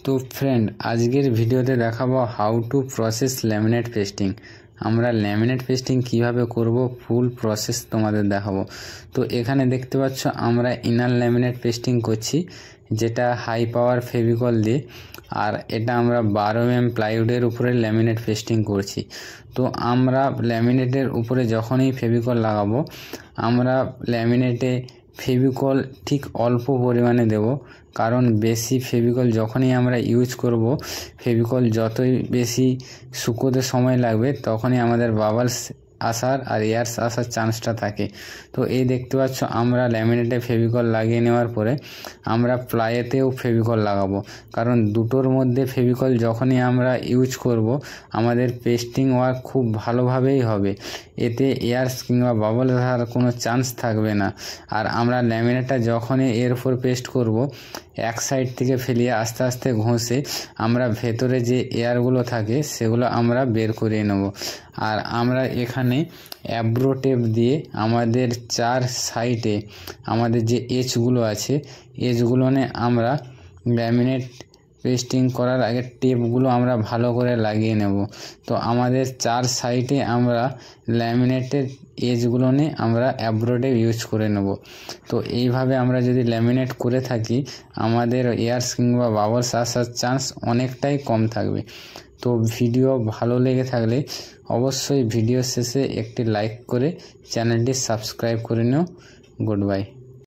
তো ফ্রেন্ড, আজকের ভিডিওতে দেখাবো how to process laminate pasting. আমরা ল্যামিনেট পেস্টিং কিভাবে করব ফুল প্রসেস তোমাদের দেখাবো। তো এখানে দেখতে পাচ্ছ আমরা ইনার ল্যামিনেট পেস্টিং করছি, যেটা হাই পাওয়ার ফেভিকল দিয়ে, আর এটা আমরা 12 mm প্লাইউডের উপরে ল্যামিনেট পেস্টিং করছি। তো আমরা ল্যামিনেটের উপরে যখনই ফেভিকল লাগাবো, আমরা ল্যামিনেটে ফেভিকল ঠিক অল্প পরিমাণে দেব, কারণ বেশি ফেভিকল যখনই আমরা ইউজ করব, ফেভিকল যতই বেশি শুকোতে সময় লাগবে তখনই আমাদের বাবলস আসার আর এয়ার্স আসার চান্সটা থাকে। তো এই দেখতে পাচ্ছ আমরা ল্যামিনেটে ফেভিকল লাগিয়ে নেওয়ার পরে আমরা প্লাইয়েতেও ফেভিকল লাগাবো, কারণ দুটোর মধ্যে ফেভিকল যখনই আমরা ইউজ করব আমাদের পেস্টিং ওয়ার্ক খুব ভালোভাবেই হবে, এতে এয়ার্স কিংবা বাবল আসার কোনো চান্স থাকবে না। আর আমরা ল্যামিনেটটা যখনই এর উপর পেস্ট করব, এক সাইড থেকে ফেলিয়ে আস্তে আস্তে ঘষে আমরা ভেতরে যে এয়ারগুলো থাকে সেগুলো আমরা বের করে নেব। আর আমরা এখানে অ্যাব্রো টেপ দিয়ে আমাদের 4 সাইডে আমাদের যে এজগুলো আছে, এজগুলো আমরা ল্যামিনেট পেস্টিং করার আগে টেপগুলো আমরা ভালো করে লাগিয়ে নেব। তো আমাদের 4 সাইডে আমরা ল্যামিনেটের এজগুলো আমরা অ্যাব্রো টেপ ইউজ করে নেব। তো এইভাবে আমরা যদি ল্যামিনেট করে থাকি, আমাদের এয়ার্স কিংবা বাবলস আসার চান্স অনেকটাই কম থাকবে। তো ভিডিও ভালো লেগে থাকলে অবশ্যই ভিডিও শেষে একটি লাইক করে চ্যানেলটি সাবস্ক্রাইব করে নিও। Good bye.